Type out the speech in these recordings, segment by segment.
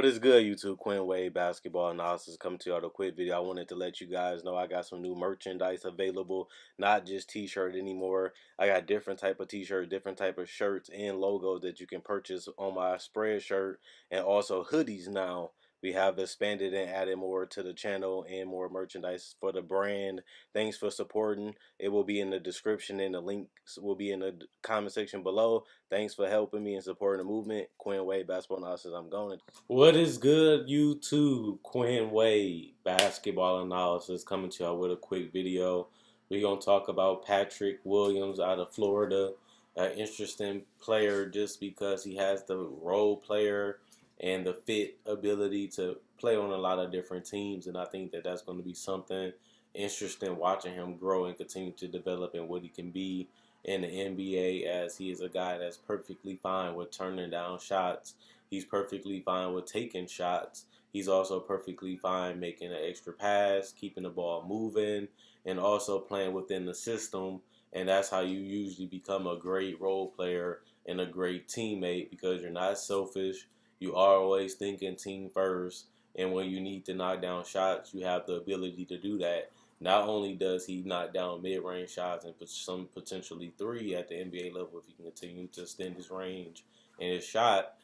is good, YouTube? Quinn Wade Basketball Analysis coming to you with a quick video. I wanted to let you guys know I got some new merchandise available, not just t-shirt anymore. I got different type of t-shirt, different type of shirts and logos that you can purchase on my spread shirt, and also hoodies now. We have expanded and added more to the channel and more merchandise for the brand. Thanks for supporting. It will be in the description and the links will be in the comment section below. Thanks for helping me and supporting the movement. Quinn Wade Basketball Analysis. I'm going. What is good, YouTube? Quinn Wade Basketball Analysis coming to y'all with a quick video. We're going to talk about Patrick Williams out of Florida. An interesting player just because he has the role player and the fit ability to play on a lot of different teams. And I think that that's going to be something interesting watching him grow and continue to develop and what he can be in the NBA, as he is a guy that's perfectly fine with turning down shots. He's perfectly fine with taking shots. He's also perfectly fine making an extra pass, keeping the ball moving, and also playing within the system. And that's how you usually become a great role player and a great teammate, because you're not selfish. You are always thinking team first. And when you need to knock down shots, you have the ability to do that. Not only does he knock down mid-range shots and some potentially three at the NBA level if he can continue to extend his range and his shot,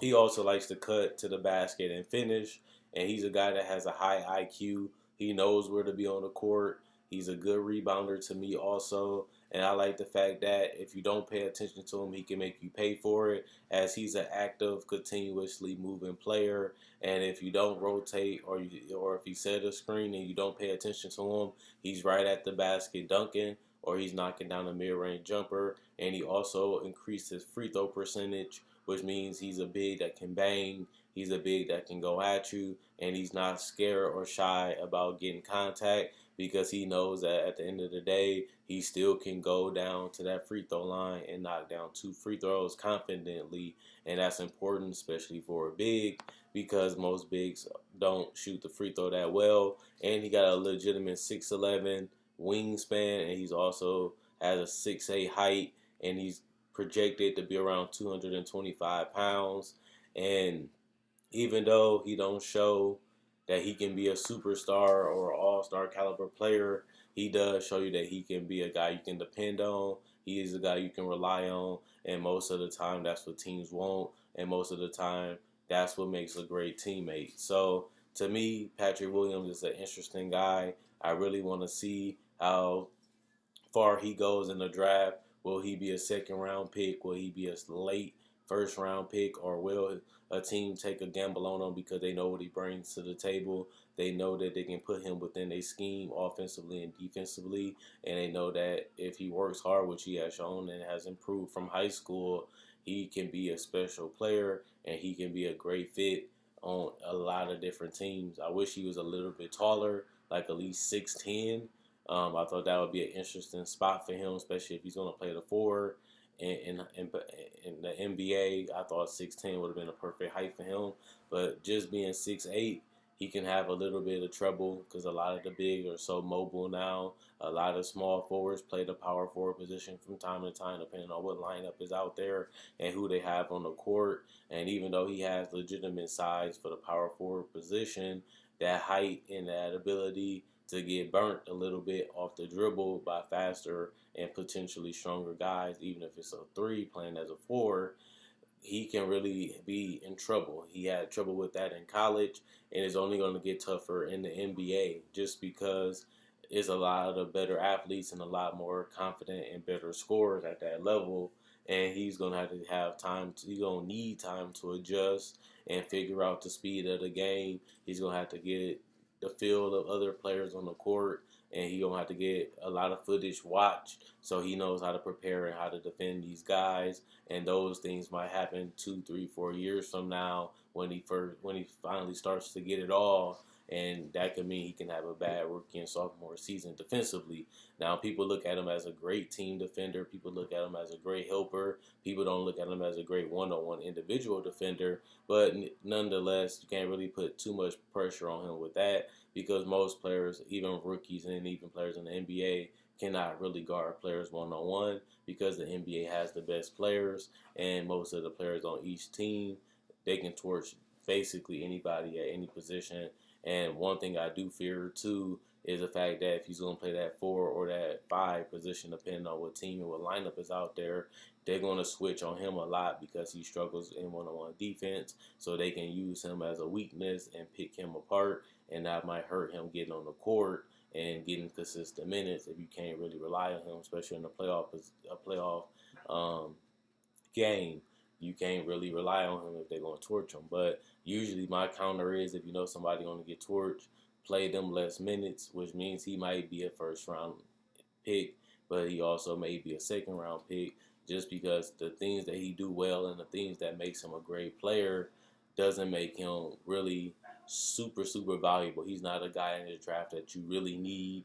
he also likes to cut to the basket and finish. And he's a guy that has a high IQ. He knows where to be on the court. He's a good rebounder to me also. And I like the fact that if you don't pay attention to him, he can make you pay for it, as he's an active, continuously moving player. And if you don't rotate or if he set a screen and you don't pay attention to him, he's right at the basket dunking, or he's knocking down a mid-range jumper. And he also increased his free throw percentage, which means he's a big that can bang. He's a big that can go at you, and he's not scared or shy about getting contact, because he knows that at the end of the day, he still can go down to that free throw line and knock down 2 free throws confidently. And that's important, especially for a big, because most bigs don't shoot the free throw that well. And he got a legitimate 6'11" wingspan, and he's also has a 6'8" height, and he's projected to be around 225 pounds. And even though he don't show that he can be a superstar or all-star caliber player, he does show you that he can be a guy you can depend on. He is a guy you can rely on, and most of the time that's what teams want, and most of the time that's what makes a great teammate. So to me, Patrick Williams is an interesting guy. I really want to see how far he goes in the draft. Will he be a second round pick? Will he be a late first round pick? Or will a team take a gamble on him because they know what he brings to the table? They know that they can put him within a scheme offensively and defensively. And they know that if he works hard, which he has shown and has improved from high school, he can be a special player and he can be a great fit on a lot of different teams. I wish he was a little bit taller, like at least 6'10". I thought that would be an interesting spot for him, especially if he's going to play the forward. In the NBA, I thought 6'10" would have been a perfect height for him. But just being 6'8", he can have a little bit of trouble because a lot of the bigs are so mobile now. A lot of small forwards play the power forward position from time to time, depending on what lineup is out there and who they have on the court. And even though he has legitimate size for the power forward position, that height and that ability to get burnt a little bit off the dribble by faster and potentially stronger guys, even if it's a 3 playing as a 4, he can really be in trouble. He had trouble with that in college, and it's only going to get tougher in the NBA just because it's a lot of the better athletes and a lot more confident and better scorers at that level. And he's going to have time. He's going to need time to adjust and figure out the speed of the game. He's going to have to get the feel of other players on the court, and he gonna have to get a lot of footage watched so he knows how to prepare and how to defend these guys. And those things might happen 2, 3, 4 years from now when he finally starts to get it all. And that could mean he can have a bad rookie and sophomore season defensively. Now, people look at him as a great team defender. People look at him as a great helper. People don't look at him as a great one-on-one individual defender. But nonetheless, you can't really put too much pressure on him with that, because most players, even rookies and even players in the NBA, cannot really guard players one-on-one, because the NBA has the best players, and most of the players on each team, they can torch basically anybody at any position. And one thing I do fear too is the fact that if he's going to play that 4 or that 5 position, depending on what team and what lineup is out there, they're going to switch on him a lot because he struggles in one-on-one defense. So they can use him as a weakness and pick him apart, and that might hurt him getting on the court and getting consistent minutes if you can't really rely on him, especially in a playoff um, game. You can't really rely on him if they're going to torch him. But usually my counter is if you know somebody going to get torched, play them less minutes, which means he might be a first round pick, but he also may be a second round pick just because the things that he do well and the things that makes him a great player doesn't make him really super valuable. He's not a guy in the draft that you really need,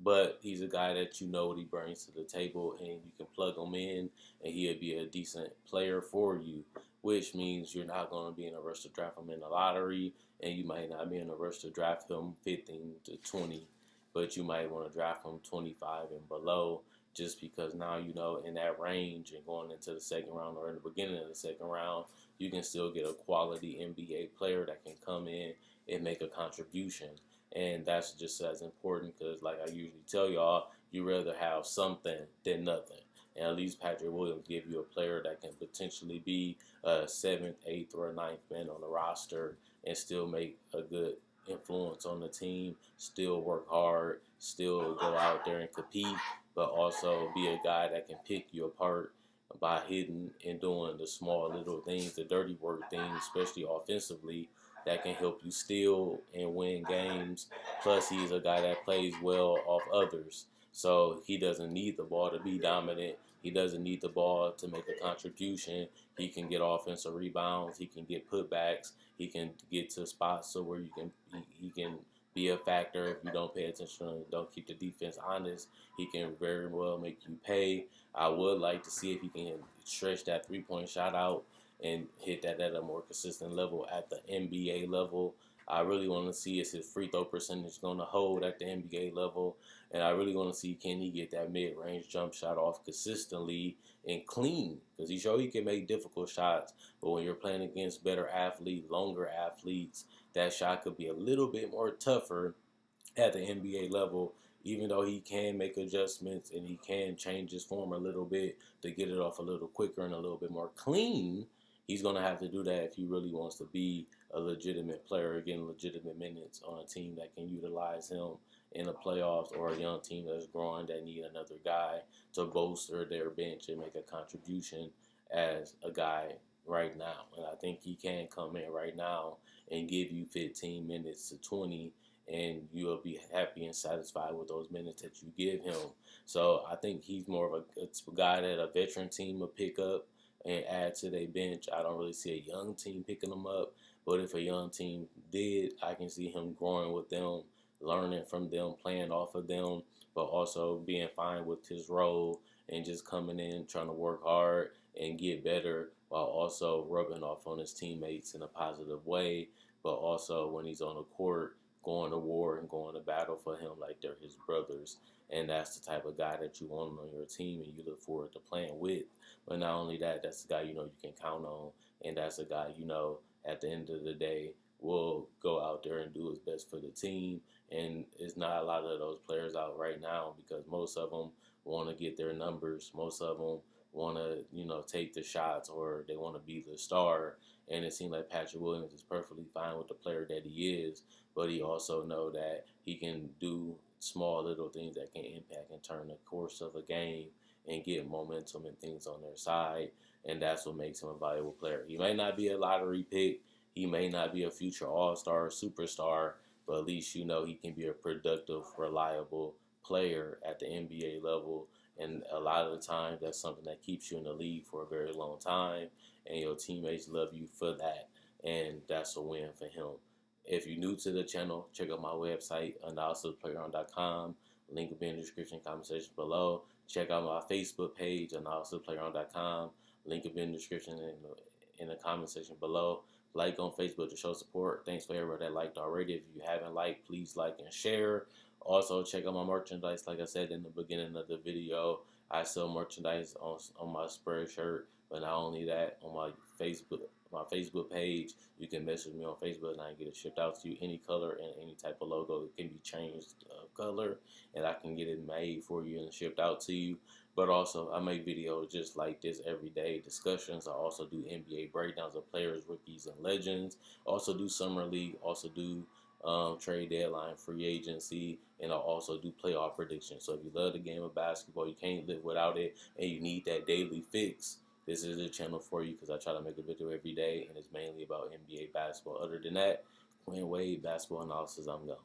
but he's a guy that you know what he brings to the table, and you can plug him in, and he'll be a decent player for you. Which means you're not going to be in a rush to draft him in the lottery, and you might not be in a rush to draft him 15 to 20, but you might want to draft him 25 and below, just because now you know in that range and going into the second round or in the beginning of the second round, you can still get a quality NBA player that can come in and make a contribution. And that's just as important because, like I usually tell y'all, you rather have something than nothing. And at least Patrick Williams give you a player that can potentially be a seventh, eighth, or ninth man on the roster and still make a good influence on the team, still work hard, still go out there and compete, but also be a guy that can pick you apart by hitting and doing the small little things, the dirty work things, especially offensively, that can help you steal and win games. Plus, he's a guy that plays well off others. So he doesn't need the ball to be dominant. He doesn't need the ball to make a contribution. He can get offensive rebounds. He can get putbacks. He can get to spots so where he can be a factor if you don't pay attention and don't keep the defense honest. He can very well make you pay. I would like to see if he can stretch that 3-point shot out and hit that at a more consistent level at the NBA level. I really want to see is his free throw percentage going to hold at the NBA level, and I really want to see can he get that mid-range jump shot off consistently and clean, because he showed he can make difficult shots, but when you're playing against better athletes, longer athletes, that shot could be a little bit more tougher at the NBA level, even though he can make adjustments and he can change his form a little bit to get it off a little quicker and a little bit more clean. He's going to have to do that if he really wants to be a legitimate player, getting legitimate minutes on a team that can utilize him in the playoffs, or a young team that's growing that need another guy to bolster their bench and make a contribution as a guy right now. And I think he can come in right now and give you 15 minutes to 20, and you'll be happy and satisfied with those minutes that you give him. So I think he's more of a guy that a veteran team will pick up and add to their bench. I don't really see a young team picking him up, but if a young team did, I can see him growing with them, learning from them, playing off of them, but also being fine with his role and just coming in, trying to work hard and get better while also rubbing off on his teammates in a positive way, but also when he's on the court, going to war and going to battle for him like they're his brothers. And that's the type of guy that you want on your team and you look forward to playing with. But not only that, that's the guy you know you can count on. And that's a guy you know at the end of the day will go out there and do his best for the team. And it's not a lot of those players out right now because most of them want to get their numbers. Most of them want to, take the shots, or they want to be the star. And it seems like Patrick Williams is perfectly fine with the player that he is, but he also know that he can do small little things that can impact and turn the course of a game and get momentum and things on their side. And that's what makes him a valuable player. He may not be a lottery pick. He may not be a future all-star or superstar, but at least you know he can be a productive, reliable player at the NBA level. And a lot of the time, that's something that keeps you in the league for a very long time, and your teammates love you for that. And that's a win for him. If you're new to the channel, check out my website, analysisplayground.com. Link will be in the description, comment section below. Check out my Facebook page, analysisplayground.com. Link will be in the description in the comment section below. Like on Facebook to show support. Thanks for everybody that liked already. If you haven't liked, please like and share. Also, check out my merchandise. Like I said in the beginning of the video, I sell merchandise on my Spurs shirt, but not only that, on my Facebook my Facebook page. You can message me on Facebook and I can get it shipped out to you. Any color and any type of logo, it can be changed color, and I can get it made for you and shipped out to you. But also, I make videos just like this every day, discussions. I also do NBA breakdowns of players, rookies, and legends. Also do summer league. Also do trade deadline, free agency, and I also do playoff predictions. So if you love the game of basketball, you can't live without it, and you need that daily fix, this is the channel for you because I try to make a video every day, and it's mainly about NBA basketball. Other than that, Quinn Wade, basketball analysis, I'm gone.